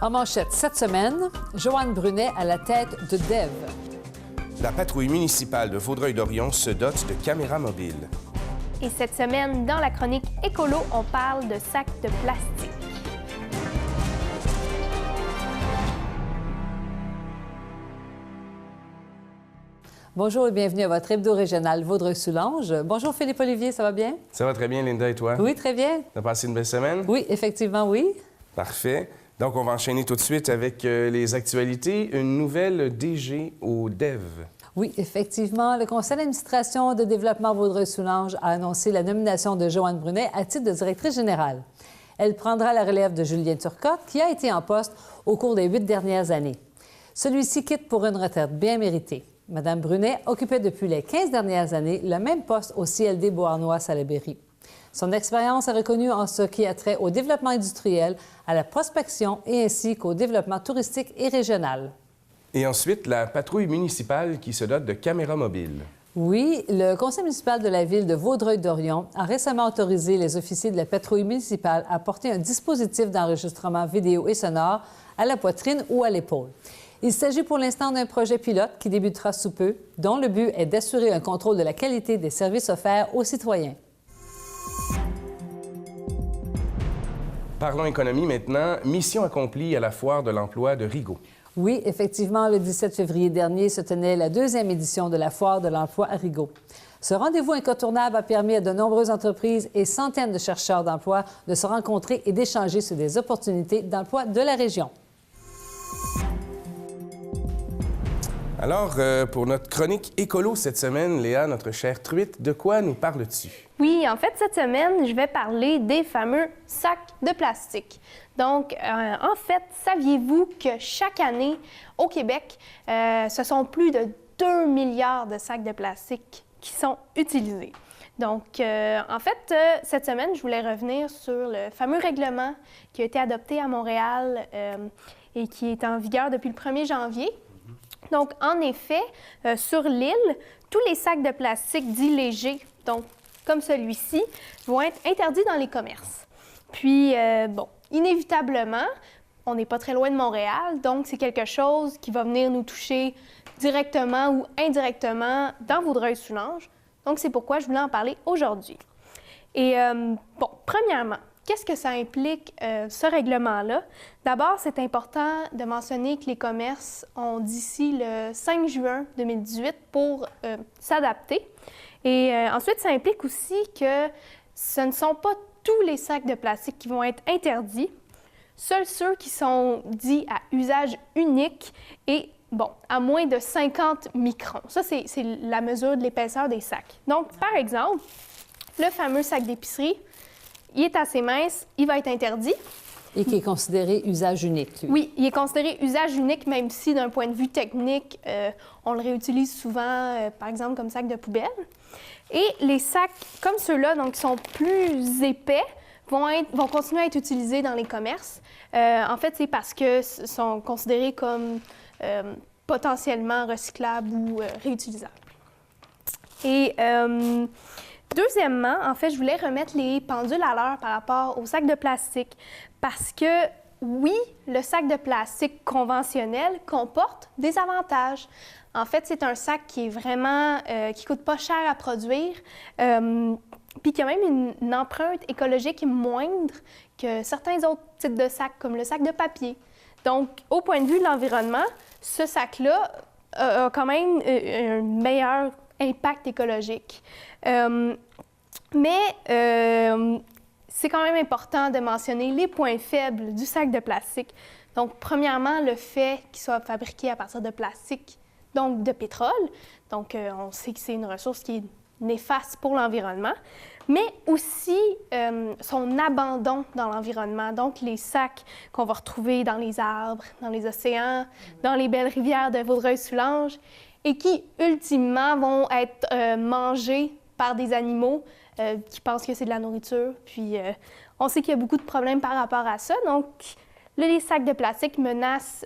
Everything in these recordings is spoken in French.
En manchette cette semaine, Joanne Brunet à la tête de DEV. La patrouille municipale de Vaudreuil-Dorion se dote de caméras mobiles. Et cette semaine, dans la chronique Écolo, on parle de sacs de plastique. Bonjour et bienvenue à votre hebdo régional Vaudreuil-Soulanges. Bonjour Philippe-Olivier, ça va bien? Ça va très bien, Linda, et toi? Oui, très bien. T'as passé une belle semaine? Oui, effectivement, oui. Parfait. Donc, on va enchaîner tout de suite avec les actualités. Une nouvelle DG au DEV. Oui, effectivement, le Conseil d'administration de développement Vaudreuil-Soulanges a annoncé la nomination de Joanne Brunet à titre de directrice générale. Elle prendra la relève de Julien Turcotte, qui a été en poste au cours des 8 dernières années. Celui-ci quitte pour une retraite bien méritée. Madame Brunet occupait depuis les 15 dernières années le même poste au CLD Beauharnois-Salaberry. Son expérience est reconnue en ce qui a trait au développement industriel, à la prospection et ainsi qu'au développement touristique et régional. Et ensuite, la patrouille municipale qui se dote de caméras mobiles. Oui, le conseil municipal de la ville de Vaudreuil-Dorion a récemment autorisé les officiers de la patrouille municipale à porter un dispositif d'enregistrement vidéo et sonore à la poitrine ou à l'épaule. Il s'agit pour l'instant d'un projet pilote qui débutera sous peu, dont le but est d'assurer un contrôle de la qualité des services offerts aux citoyens. Parlons économie maintenant. Mission accomplie à la foire de l'emploi de Rigaud. Oui, effectivement, le 17 février dernier se tenait la 2e édition de la foire de l'emploi à Rigaud. Ce rendez-vous incontournable a permis à de nombreuses entreprises et centaines de chercheurs d'emploi de se rencontrer et d'échanger sur des opportunités d'emploi de la région. Alors, pour notre chronique écolo cette semaine, Léa, notre chère truite, de quoi nous parles-tu? Oui, en fait, cette semaine, je vais parler des fameux sacs de plastique. Donc, en fait, saviez-vous que chaque année, au Québec, ce sont plus de 2 milliards de sacs de plastique qui sont utilisés? Donc, en fait, cette semaine, je voulais revenir sur le fameux règlement qui a été adopté à Montréal et qui est en vigueur depuis le 1er janvier. Donc, en effet, sur l'île, tous les sacs de plastique dits légers, donc comme celui-ci, vont être interdits dans les commerces. Puis, bon, inévitablement, on n'est pas très loin de Montréal, donc c'est quelque chose qui va venir nous toucher directement ou indirectement dans Vaudreuil-Soulanges. Donc, c'est pourquoi je voulais en parler aujourd'hui. Et, bon, premièrement, qu'est-ce que ça implique, ce règlement-là? D'abord, c'est important de mentionner que les commerces ont d'ici le 5 juin 2018 pour s'adapter. Et ensuite, ça implique aussi que ce ne sont pas tous les sacs de plastique qui vont être interdits, seuls ceux qui sont dits à usage unique et, bon, à moins de 50 microns. Ça, c'est la mesure de l'épaisseur des sacs. Donc, par exemple, le fameux sac d'épicerie, il est assez mince, il va être interdit. Et qui est considéré usage unique, lui. Oui, il est considéré usage unique, même si d'un point de vue technique, on le réutilise souvent, par exemple, comme sac de poubelle. Et les sacs comme ceux-là, donc qui sont plus épais, vont continuer à être utilisés dans les commerces. En fait, c'est parce que sont considérés comme potentiellement recyclables ou réutilisables. Et deuxièmement, en fait, je voulais remettre les pendules à l'heure par rapport au sac de plastique parce que, oui, le sac de plastique conventionnel comporte des avantages. En fait, c'est un sac qui est vraiment, qui coûte pas cher à produire, puis qui a même une empreinte écologique moindre que certains autres types de sacs, comme le sac de papier. Donc, au point de vue de l'environnement, ce sac-là a quand même un meilleur impact écologique. Mais c'est quand même important de mentionner les points faibles du sac de plastique. Donc, premièrement, le fait qu'il soit fabriqué à partir de plastique, donc de pétrole. Donc, on sait que c'est une ressource qui est néfaste pour l'environnement, mais aussi son abandon dans l'environnement. Donc, les sacs qu'on va retrouver dans les arbres, dans les océans, dans les belles rivières de Vaudreuil-Soulanges, et qui, ultimement, vont être mangés par des animaux qui pensent que c'est de la nourriture. Puis, on sait qu'il y a beaucoup de problèmes par rapport à ça. Donc, les sacs de plastique menacent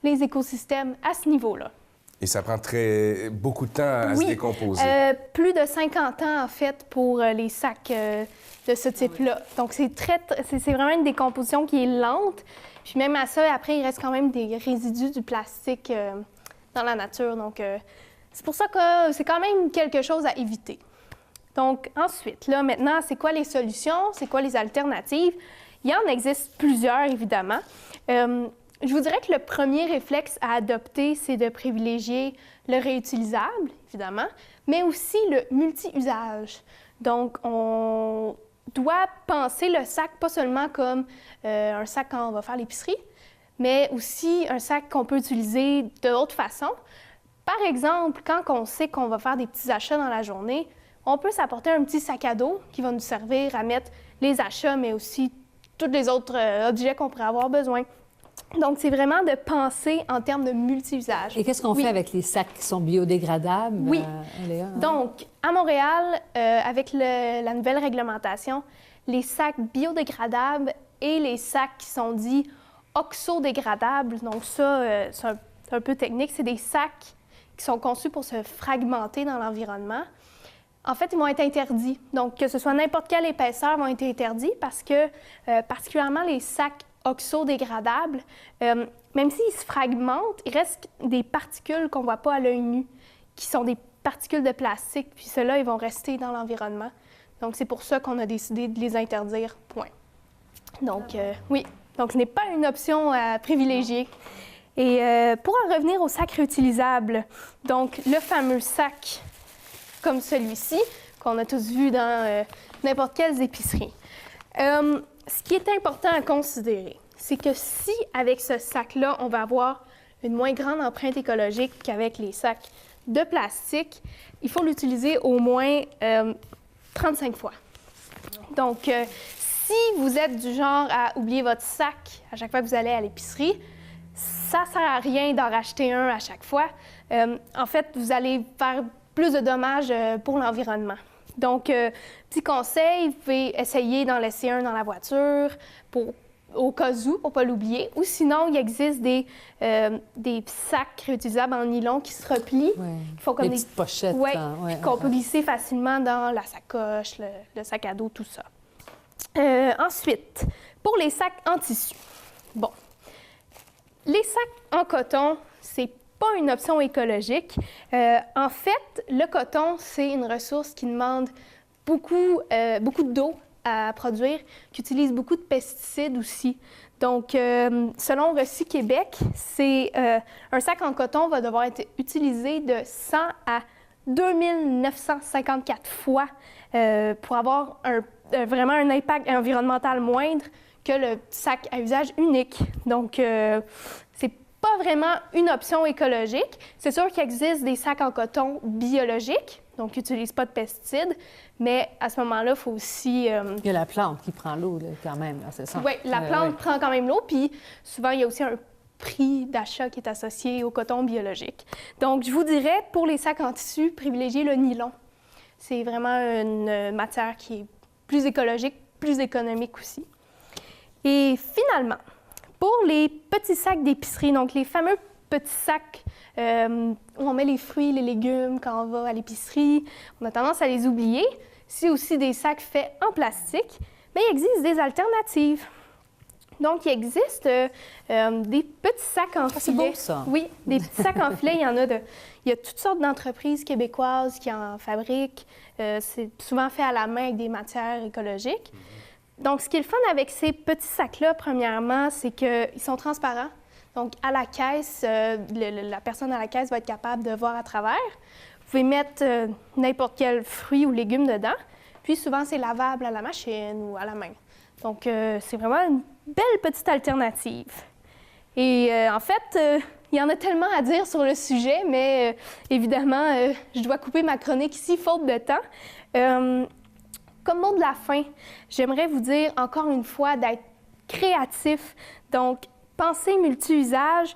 les écosystèmes à ce niveau-là. Et ça prend beaucoup de temps à se décomposer. Plus de 50 ans, en fait, pour les sacs de ce type-là. Donc, c'est vraiment une décomposition qui est lente. Puis même à ça, après, il reste quand même des résidus du plastique dans la nature. Donc, c'est pour ça que c'est quand même quelque chose à éviter. Donc, ensuite, là, maintenant, c'est quoi les solutions? C'est quoi les alternatives? Il y en existe plusieurs, évidemment. Je vous dirais que le premier réflexe à adopter, c'est de privilégier le réutilisable, évidemment, mais aussi le multi-usage. Donc, on doit penser le sac pas seulement comme un sac quand on va faire l'épicerie, mais aussi un sac qu'on peut utiliser d'autres façons. Par exemple, quand on sait qu'on va faire des petits achats dans la journée, on peut s'apporter un petit sac à dos qui va nous servir à mettre les achats, mais aussi tous les autres objets qu'on pourrait avoir besoin. Donc, c'est vraiment de penser en termes de multi-usage. Et qu'est-ce qu'on fait avec les sacs qui sont biodégradables? Oui. Léa, hein? Donc, à Montréal, avec la nouvelle réglementation, les sacs biodégradables et les sacs qui sont dits oxodégradables, donc ça, c'est un peu technique, c'est des sacs qui sont conçus pour se fragmenter dans l'environnement. En fait, ils vont être interdits. Donc, que ce soit n'importe quelle épaisseur, vont être interdits parce que, particulièrement les sacs oxodégradables, même s'ils se fragmentent, il reste des particules qu'on ne voit pas à l'œil nu, qui sont des particules de plastique, puis ceux-là, ils vont rester dans l'environnement. Donc, c'est pour ça qu'on a décidé de les interdire, point. Donc, oui. Donc, ce n'est pas une option à privilégier. Et pour en revenir aux sacs réutilisables, donc le fameux sac comme celui-ci, qu'on a tous vu dans n'importe quelle épicerie. Ce qui est important à considérer, c'est que si, avec ce sac-là, on va avoir une moins grande empreinte écologique qu'avec les sacs de plastique, il faut l'utiliser au moins 35 fois. Donc, si vous êtes du genre à oublier votre sac à chaque fois que vous allez à l'épicerie, ça ne sert à rien d'en racheter un à chaque fois. En fait, vous allez faire plus de dommages pour l'environnement. Donc, petit conseil, vous pouvez essayer d'en laisser un dans la voiture au cas où, pour ne pas l'oublier. Ou sinon, il existe des sacs réutilisables en nylon qui se replient. Ouais. Qui font comme des petites pochettes. Qu'on peut glisser facilement dans la sacoche, le sac à dos, tout ça. Ensuite, pour les sacs en tissu. Bon, les sacs en coton, c'est pas une option écologique. En fait, le coton, c'est une ressource qui demande beaucoup d'eau à produire, qui utilise beaucoup de pesticides aussi. Donc, selon Recy Québec, un sac en coton va devoir être utilisé de 100 à 2954 fois pour avoir vraiment un impact environnemental moindre que le sac à usage unique. Donc, c'est pas vraiment une option écologique. C'est sûr qu'il existe des sacs en coton biologiques, donc qui n'utilisent pas de pesticides, mais à ce moment-là, il faut aussi... Il y a la plante qui prend l'eau, quand même, c'est ça? Oui, la plante prend quand même l'eau, puis souvent, il y a aussi un prix d'achat qui est associé au coton biologique. Donc, je vous dirais, pour les sacs en tissu, privilégiez le nylon. C'est vraiment une matière qui est plus écologique, plus économique aussi. Et finalement, pour les petits sacs d'épicerie, donc les fameux petits sacs où on met les fruits, les légumes quand on va à l'épicerie, on a tendance à les oublier. C'est aussi des sacs faits en plastique, mais il existe des alternatives. Donc, il existe des petits sacs en filet. C'est beau, ça. Oui, des petits sacs en filet. Il y a toutes sortes d'entreprises québécoises qui en fabriquent. C'est souvent fait à la main avec des matières écologiques. Donc, ce qui est le fun avec ces petits sacs-là, premièrement, c'est qu'ils sont transparents. Donc, à la caisse, la personne à la caisse va être capable de voir à travers. Vous pouvez mettre n'importe quel fruit ou légume dedans. Puis, souvent, c'est lavable à la machine ou à la main. Donc, c'est vraiment une belle petite alternative. Et en fait, il y en a tellement à dire sur le sujet, mais évidemment, je dois couper ma chronique ici, faute de temps. Comme mot de la fin, j'aimerais vous dire encore une fois d'être créatif. Donc, pensez multi-usage,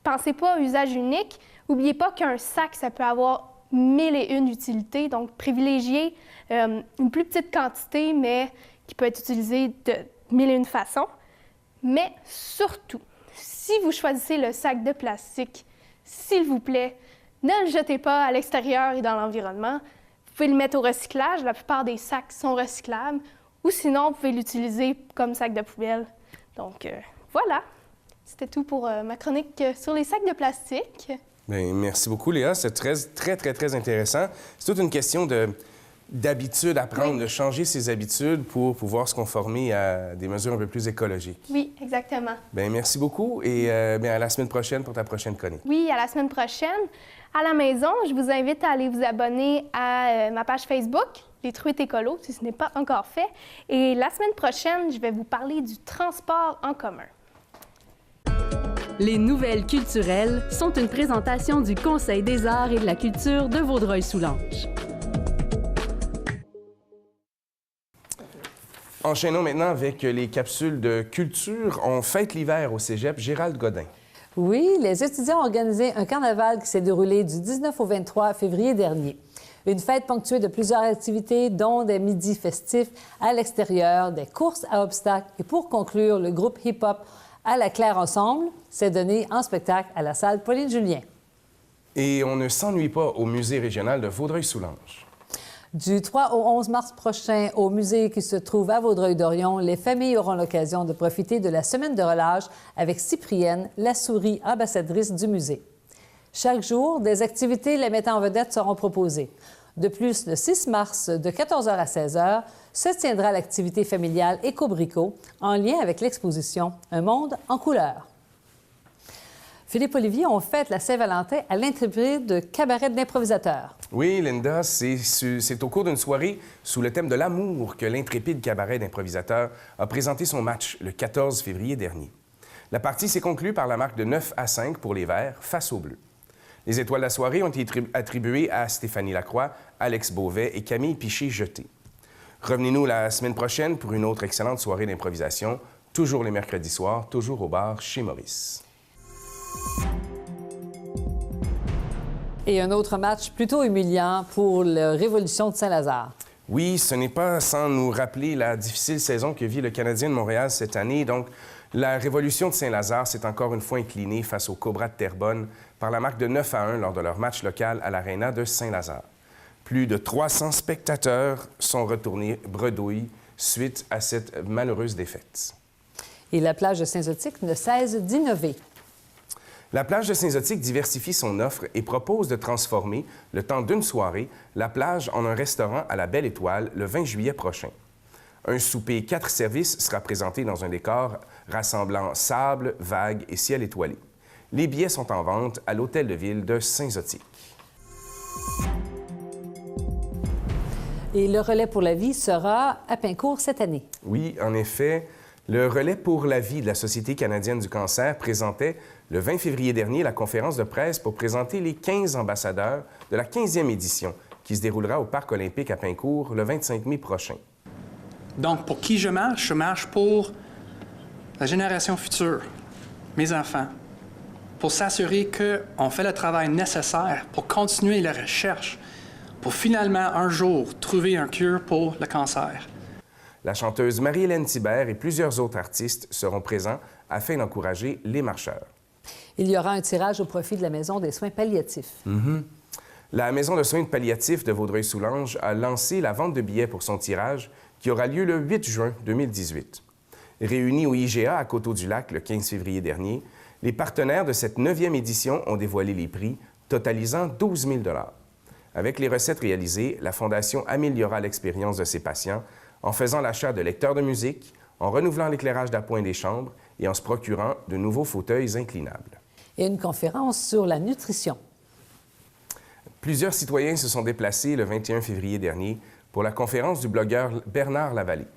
pensez pas à usage unique. N'oubliez pas qu'un sac, ça peut avoir 1001 utilités. Donc, privilégiez une plus petite quantité, mais qui peut être utilisée de 1001 façons. Mais surtout, si vous choisissez le sac de plastique, s'il vous plaît, ne le jetez pas à l'extérieur et dans l'environnement. Vous pouvez le mettre au recyclage. La plupart des sacs sont recyclables. Ou sinon, vous pouvez l'utiliser comme sac de poubelle. Donc, voilà. C'était tout pour ma chronique sur les sacs de plastique. Bien, merci beaucoup, Léa. C'est très intéressant. C'est toute une question d'habitude à prendre, Oui. de changer ses habitudes pour pouvoir se conformer à des mesures un peu plus écologiques. Oui, exactement. Bien, merci beaucoup et bien, à la semaine prochaine pour ta prochaine chronique. Oui, à la semaine prochaine. À la maison, je vous invite à aller vous abonner à ma page Facebook, Les Truites écolos, si ce n'est pas encore fait. Et la semaine prochaine, je vais vous parler du transport en commun. Les nouvelles culturelles sont une présentation du Conseil des arts et de la culture de Vaudreuil-Soulanges. Enchaînons maintenant avec les capsules de culture. On fête l'hiver au cégep Gérald Godin. Oui, les étudiants ont organisé un carnaval qui s'est déroulé du 19 au 23 février dernier. Une fête ponctuée de plusieurs activités, dont des midis festifs à l'extérieur, des courses à obstacles et pour conclure, le groupe hip-hop À la Claire Ensemble s'est donné en spectacle à la salle Pauline-Julien. Et on ne s'ennuie pas au musée régional de Vaudreuil-Soulanges. Du 3 au 11 mars prochain, au musée qui se trouve à Vaudreuil-Dorion, les familles auront l'occasion de profiter de la semaine de relâche avec Cyprienne, la souris ambassadrice du musée. Chaque jour, des activités les mettant en vedette seront proposées. De plus, le 6 mars, de 14h à 16h, se tiendra l'activité familiale Éco-Brico en lien avec l'exposition Un monde en couleurs. Philippe Olivier, on fête la Saint-Valentin à l'intrépide cabaret d'improvisateurs. Oui, Linda, c'est au cours d'une soirée sous le thème de l'amour que l'intrépide cabaret d'improvisateurs a présenté son match le 14 février dernier. La partie s'est conclue par la marque de 9-5 pour les Verts face aux Bleus. Les étoiles de la soirée ont été attribuées à Stéphanie Lacroix, Alex Beauvais et Camille Piché-Jeté. Revenez-nous la semaine prochaine pour une autre excellente soirée d'improvisation, toujours les mercredis soirs, toujours au bar chez Maurice. Et un autre match plutôt humiliant pour la Révolution de Saint-Lazare. Oui, ce n'est pas sans nous rappeler la difficile saison que vit le Canadien de Montréal cette année. Donc, la Révolution de Saint-Lazare s'est encore une fois inclinée face aux Cobras de Terrebonne par la marque de 9-1 lors de leur match local à l'Aréna de Saint-Lazare. Plus de 300 spectateurs sont retournés bredouilles suite à cette malheureuse défaite. Et la plage de Saint-Zotique ne cesse d'innover. La plage de Saint-Zotique diversifie son offre et propose de transformer, le temps d'une soirée, la plage en un restaurant à la Belle Étoile le 20 juillet prochain. Un souper 4 services sera présenté dans un décor rassemblant sable, vagues et ciel étoilé. Les billets sont en vente à l'Hôtel de Ville de Saint-Zotique. Et le relais pour la vie sera à Pincourt cette année. Oui, en effet, le relais pour la vie de la Société canadienne du cancer présentait le 20 février dernier la conférence de presse pour présenter les 15 ambassadeurs de la 15e édition qui se déroulera au Parc olympique à Pincourt le 25 mai prochain. Donc, pour qui je marche pour la génération future, mes enfants, pour s'assurer qu'on fait le travail nécessaire pour continuer la recherche, pour finalement, un jour, trouver un cure pour le cancer. La chanteuse Marie-Hélène Thibert et plusieurs autres artistes seront présents afin d'encourager les marcheurs. Il y aura un tirage au profit de la Maison des soins palliatifs. La Maison de soins palliatifs de Vaudreuil-Soulanges a lancé la vente de billets pour son tirage qui aura lieu le 8 juin 2018. Réunis au IGA à Coteau-du-Lac le 15 février dernier, les partenaires de cette 9e édition ont dévoilé les prix, totalisant 12 000 $. Avec les recettes réalisées, la Fondation améliorera l'expérience de ses patients en faisant l'achat de lecteurs de musique, en renouvelant l'éclairage d'appoint des chambres et en se procurant de nouveaux fauteuils inclinables. Et une conférence sur la nutrition. Plusieurs citoyens se sont déplacés le 21 février dernier pour la conférence du blogueur Bernard Lavallée.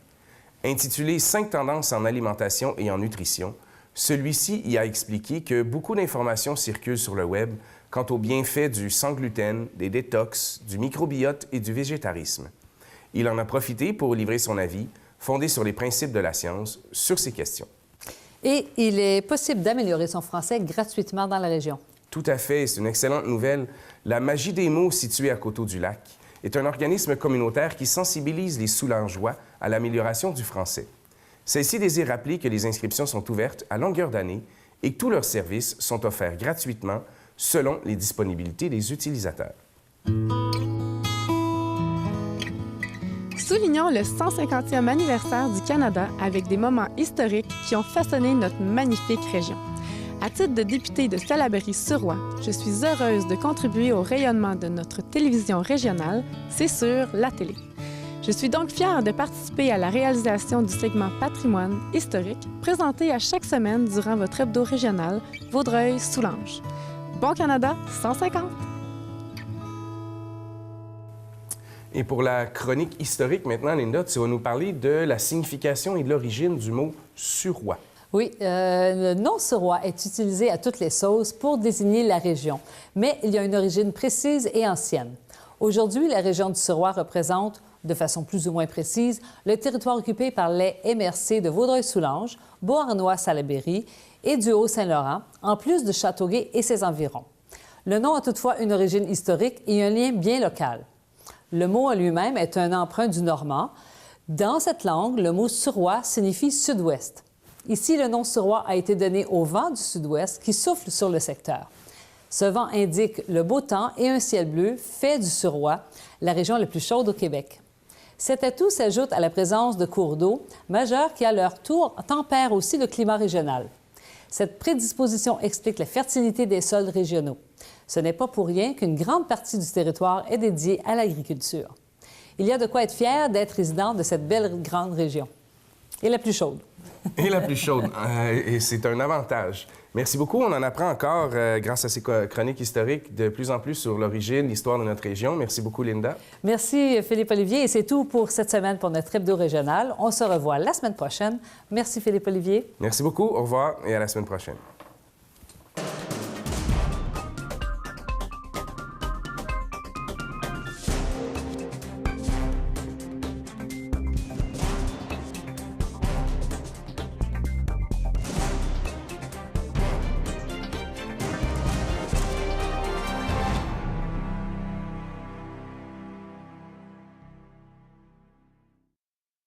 Intitulée « 5 tendances en alimentation et en nutrition », celui-ci y a expliqué que beaucoup d'informations circulent sur le web quant aux bienfaits du sans gluten, des détox, du microbiote et du végétarisme. Il en a profité pour livrer son avis, fondé sur les principes de la science, sur ces questions. Et il est possible d'améliorer son français gratuitement dans la région. Tout à fait, c'est une excellente nouvelle. La Magie des mots, située à Coteau-du-Lac, est un organisme communautaire qui sensibilise les Soulangeois à l'amélioration du français. Celle-ci désire rappeler que les inscriptions sont ouvertes à longueur d'année et que tous leurs services sont offerts gratuitement selon les disponibilités des utilisateurs. Soulignons le 150e anniversaire du Canada avec des moments historiques qui ont façonné notre magnifique région. À titre de députée de Salaberry-sur-Roi, je suis heureuse de contribuer au rayonnement de notre télévision régionale, c'est sûr, la télé. Je suis donc fière de participer à la réalisation du segment Patrimoine historique présenté à chaque semaine durant votre hebdo régional Vaudreuil-Soulanges. Bon Canada 150! Et pour la chronique historique maintenant, Linda, tu vas nous parler de la signification et de l'origine du mot « suroît ». Oui, le nom suroît est utilisé à toutes les sauces pour désigner la région, mais il y a une origine précise et ancienne. Aujourd'hui, la région du Suroît représente, de façon plus ou moins précise, le territoire occupé par les MRC de Vaudreuil-Soulanges, Beauharnois-Salaberry et du Haut-Saint-Laurent, en plus de Châteauguay et ses environs. Le nom a toutefois une origine historique et un lien bien local. Le mot en lui-même est un emprunt du normand. Dans cette langue, le mot suroît signifie sud-ouest. Ici, le nom suroît a été donné au vent du sud-ouest qui souffle sur le secteur. Ce vent indique le beau temps et un ciel bleu fait du Suroît, la région la plus chaude au Québec. Cet atout s'ajoute à la présence de cours d'eau majeurs qui, à leur tour, tempèrent aussi le climat régional. Cette prédisposition explique la fertilité des sols régionaux. Ce n'est pas pour rien qu'une grande partie du territoire est dédiée à l'agriculture. Il y a de quoi être fier d'être résident de cette belle grande région. Et la plus chaude. Et la plus chaude. Et c'est un avantage. Merci beaucoup. On en apprend encore, grâce à ces chroniques historiques, de plus en plus sur l'origine, l'histoire de notre région. Merci beaucoup, Linda. Merci, Philippe-Olivier. Et c'est tout pour cette semaine pour notre hebdo régional. On se revoit la semaine prochaine. Merci, Philippe-Olivier. Merci beaucoup. Au revoir et à la semaine prochaine.